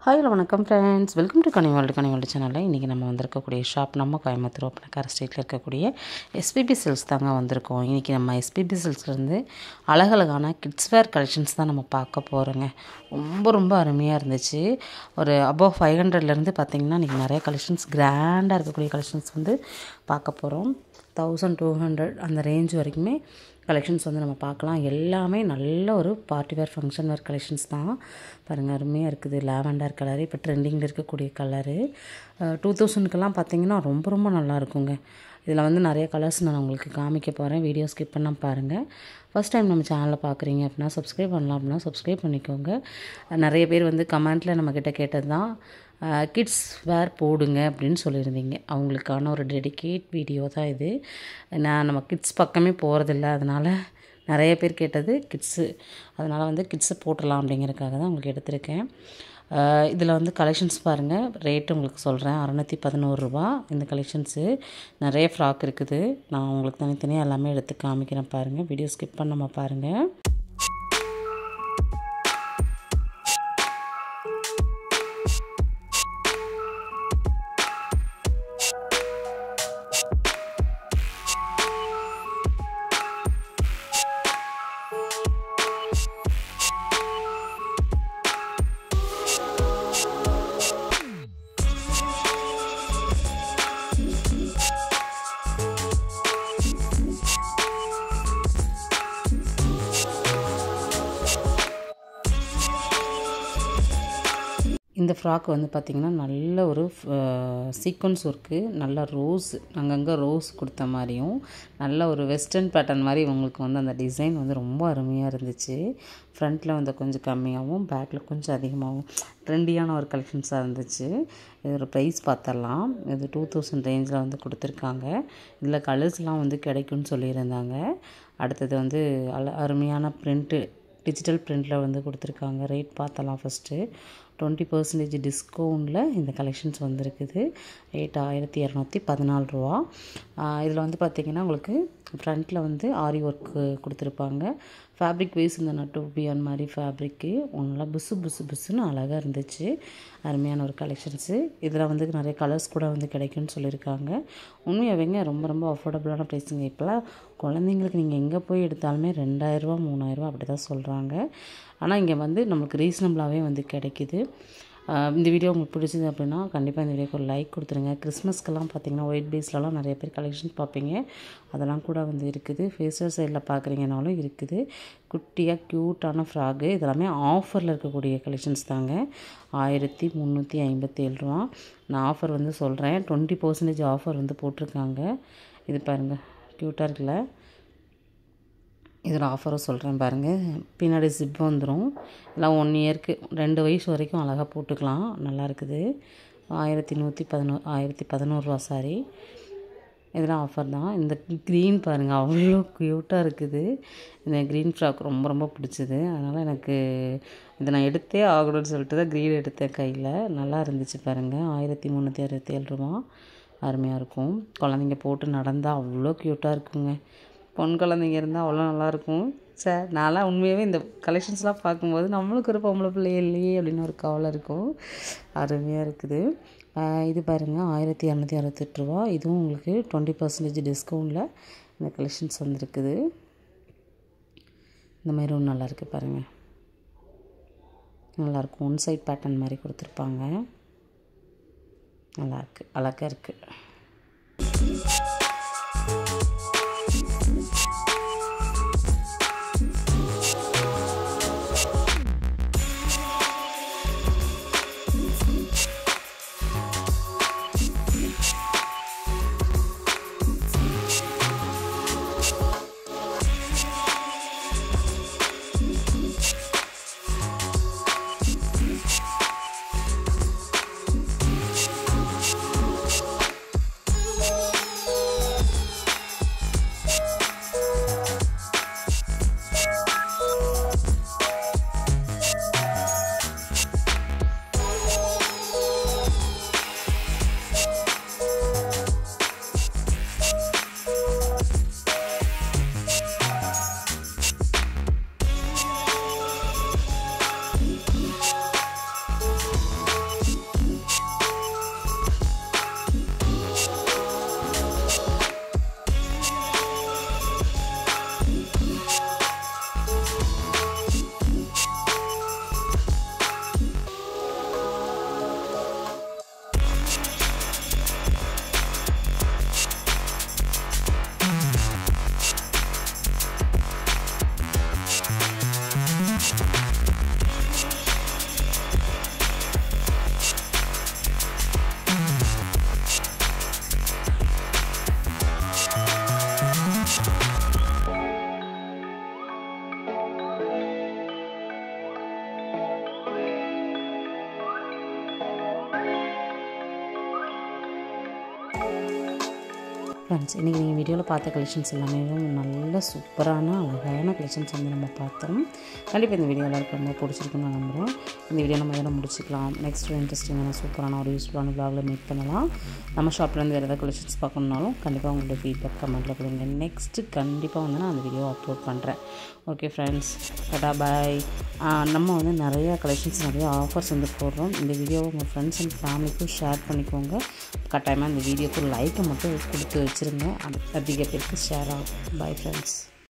Hi வணக்கம் friends, welcome to Ghani world சேனலில் இன்றைக்கி நம்ம வந்திருக்கக்கூடிய ஷாப் நம்ம கோயம்புத்தூர் ஓப்பனக்கார ஸ்ட்ரீட்டில் இருக்கக்கூடிய எஸ்பிபி சில்க்ஸ் தாங்க வந்திருக்கோம். இன்றைக்கி நம்ம எஸ்பிபி சில்க்ஸ்லேருந்து அழகழகான கிட்ஸ் வேர் கலெக்ஷன்ஸ் தான் நம்ம பார்க்க போகிறோங்க. ரொம்ப அருமையாக இருந்துச்சு. ஒரு அபவ் 500லேருந்து பார்த்திங்கன்னா இன்றைக்கி நிறைய கலெக்ஷன்ஸ் கிராண்டாக இருக்கக்கூடிய கலெக்ஷன்ஸ் வந்து பார்க்க போகிறோம். 1200 அந்த ரேஞ்ச் வரைக்குமே கலெக்ஷன்ஸ் வந்து நம்ம பார்க்கலாம். எல்லாமே நல்ல ஒரு பார்ட்டி வேர் ஃபங்க்ஷன் வேர் கலெக்ஷன்ஸ் தான். பாருங்கள், அருமையாக இருக்குது. லாவெண்டர் கலரு இப்போ ட்ரெண்டிங்கில் இருக்கக்கூடிய கலரு. 2000க்கெல்லாம் பார்த்திங்கன்னா ரொம்ப நல்லா இருக்குங்க. இதில் வந்து நிறைய கலர்ஸ் நான் உங்களுக்கு காமிக்க போகிறேன். வீடியோ ஸ்கிப் பண்ணால் பாருங்கள். ஃபஸ்ட் டைம் நம்ம சேனலில் பார்க்குறீங்க அப்படின்னா சப்ஸ்கிரைப் பண்ணலாம் அப்படின்னா சப்ஸ்கிரைப் பண்ணிக்கோங்க. நிறைய பேர் வந்து கமெண்ட்டில் நம்மக்கிட்ட கேட்டது தான், கிட்ஸ் வேர் போடுங்க அப்படின்னு சொல்லியிருந்தீங்க. அவங்களுக்கான ஒரு டெடிகேட் வீடியோ தான் இது. நம்ம கிட்ஸ் பக்கமே போகிறதில்ல, அதனால் நிறைய பேர் கேட்டது கிட்ஸு. அதனால் வந்து கிட்ஸை போட்டுடலாம் அப்படிங்கிறதுக்காக தான் உங்களுக்கு எடுத்திருக்கேன். இதில் வந்து கலெக்ஷன்ஸ் பாருங்கள், ரேட்டு உங்களுக்கு சொல்கிறேன். 611 ரூபா இந்த கலெக்ஷன்ஸு. நிறைய ஃப்ராக் இருக்குது. நான் உங்களுக்கு தனித்தனியாக எல்லாமே எடுத்து காமிக்கிறேன் பாருங்கள். வீடியோ ஸ்கிப் பண்ணாமல் பாருங்கள். இந்த ஃப்ராக் வந்து பார்த்திங்கன்னா நல்ல ஒரு சீக்வன்ஸ் ஒர்க்கு, நல்ல ரோஸ், அங்கங்கே ரோஸ் கொடுத்த மாதிரியும் நல்ல ஒரு வெஸ்டர்ன் பேட்டர்ன் மாதிரி உங்களுக்கு வந்து அந்த டிசைன் வந்து ரொம்ப அருமையாக இருந்துச்சு. ஃப்ரண்ட்டில் வந்து கொஞ்சம் கம்மியாகவும் பேக்கில் கொஞ்சம் அதிகமாகவும் ட்ரெண்டியான ஒரு கலெக்ஷன்ஸாக இருந்துச்சு. இதோட ப்ரைஸ் பார்த்தரலாம். இது 2000 ரேஞ்சில் வந்து கொடுத்துருக்காங்க. இதில் கலர்ஸ்லாம் வந்து கிடைக்கும்னு சொல்லியிருந்தாங்க. அடுத்தது வந்து அருமையான பிரிண்ட்டு, டிஜிட்டல் பிரிண்டில் வந்து கொடுத்துருக்காங்க. ரேட் பார்த்தலாம். ஃபஸ்ட்டு 20% டிஸ்கவுண்டில் இந்த கலெக்ஷன்ஸ் வந்திருக்குது. ரேட் 1214 ரூபா. இதில் வந்து பார்த்திங்கன்னா உங்களுக்கு ஃப்ரண்ட்டில் வந்து ஆரி ஒர்க்கு கொடுத்துருப்பாங்க. ஃபேப்ரிக் வைஸ் இந்த நட்டு பியான் மாதிரி ஃபேப்ரிக்கு நல்லா புஸ்ஸுன்னு அழகாக இருந்துச்சு. அருமையான ஒரு கலெக்ஷன்ஸு. இதில் வந்து நிறைய கலர்ஸ் கூட வந்து கிடைக்கும்னு சொல்லியிருக்காங்க. உண்மையாகவேங்க ரொம்ப அஃபோர்டபுளான ப்ரைஸுங்க. இப்போலாம் குழந்தைங்களுக்கு நீங்கள் எங்கே போய் எடுத்தாலுமே 2000 ரூபா 3000 ரூபா அப்படி தான் சொல்கிறாங்க. ஆனால் இங்கே வந்து நம்மளுக்கு ரீசனபிளாகவே வந்து கிடைக்கிது. இந்த வீடியோ உங்களுக்கு பிடிச்சது அப்படின்னா கண்டிப்பாக இந்த வீடியோக்கு ஒரு லைக் கொடுத்துருங்க. கிறிஸ்மஸ்க்கெல்லாம் பார்த்திங்கன்னா ஒயிட் பேஸ்லலாம் நிறைய பேர் கலெக்ஷன் பார்ப்பீங்க. அதெல்லாம் கூட வந்து இருக்குது. ஃபேஷியல் சைடில் பார்க்குறீங்கனாலும் இருக்குது. குட்டியாக க்யூட்டான ஃப்ராகு. இதெல்லாமே ஆஃபரில் இருக்கக்கூடிய கலெக்ஷன்ஸ் தாங்க. 1357 ரூபா. நான் ஆஃபர் வந்து சொல்கிறேன். 20% ஆஃபர் வந்து போட்டிருக்காங்க. இது பாருங்கள், க்யூட்டாக இருக்குல்ல. இதில் ஆஃபரும் சொல்கிறேன் பாருங்கள். பின்னாடி ஜிப் வந்துடும். எல்லாம் 1 இயருக்கு 2 வயசு வரைக்கும் அழகாக போட்டுக்கலாம். நல்லா இருக்குது. 1111 ரூபா. சாரி, இதெல்லாம் ஆஃபர் தான். இந்த க்ரீன் பாருங்கள், அவ்வளோ க்யூட்டாக இருக்குது. இந்த க்ரீன் ஃப்ராக் ரொம்ப பிடிச்சிது. அதனால் எனக்கு இதை நான் எடுத்தே ஆகணும்னு சொல்லிட்டு தான் க்ரீன் எடுத்தேன் கையில். நல்லா இருந்துச்சு பாருங்கள். 1367 ரூபா. அருமையாக இருக்கும். குழந்தைங்க போட்டு நடந்தால் அவ்வளோ க்யூட்டாக இருக்குங்க. பொன் குழந்தைங்க இருந்தால் அவ்வளோ நல்லாயிருக்கும். சார், நான்லாம் உண்மையாகவே இந்த கலெக்ஷன்ஸ்லாம் பார்க்கும்போது நம்மளுக்கு ஒரு பொம்பளை பிள்ளையே இல்லையே அப்படின்னு ஒரு கவலை இருக்கும். அருமையாக இருக்குது. இது பாருங்கள், 1268 ரூபா. இதுவும் உங்களுக்கு 20% டிஸ்கவுண்டில் இந்த கலெக்ஷன்ஸ் வந்துருக்குது. இந்த மாதிரி ஒன்று நல்லாயிருக்கு பாருங்கள். நல்லாயிருக்கும். ஒன் சைட் பேட்டர்ன் மாதிரி கொடுத்துருப்பாங்க. நல்லாயிருக்கு, அழகாக இருக்குது. ஃப்ரெண்ட்ஸ், இன்றைக்கி நீங்கள் வீடியோவில் பார்த்த கலெக்ஷன்ஸ் எல்லாமே நல்ல சூப்பரான அழகான கலெக்ஷன்ஸ் வந்து நம்ம பார்த்தோம். கண்டிப்பாக இந்த வீடியோ எல்லாருக்கும் ரொம்ப பிடிச்சிருக்குன்னு நான் நம்புகிறேன். இந்த வீடியோ நம்ம இதெல்லாம் முடிச்சிக்கலாம். நெக்ஸ்ட் இன்ட்ரெஸ்டிங்கான சூப்பரான ஒரு யூஸ்ஃபுல்லான vlogல மீட் பண்ணலாம். நம்ம ஷாப்லேருந்து வேறு ஏதாவது கலெக்ஷன்ஸ் பார்க்கணுன்னாலும் கண்டிப்பாக உங்களோட ஃபீட்பேக் கமெண்ட்டில் கொடுங்க. நெக்ஸ்ட்டு கண்டிப்பாக வந்து நான் அந்த வீடியோ அப்லோட் பண்ணுறேன். ஓகே ஃப்ரெண்ட்ஸ், டாடா பாய். நம்ம வந்து நிறையா கலெக்ஷன்ஸ் நிறைய ஆஃபர்ஸ் வந்து போடுறோம். இந்த வீடியோவை உங்கள் ஃப்ரெண்ட்ஸ் அண்ட் ஃபேமிலிக்கும் ஷேர் பண்ணிக்கோங்க. கட்டாயமாக இந்த வீடியோக்கு லைக்கை மட்டும் கொடுத்து வச்சுருங்க. அதிக பேருக்கு ஷேர் ஆகும். Bye friends.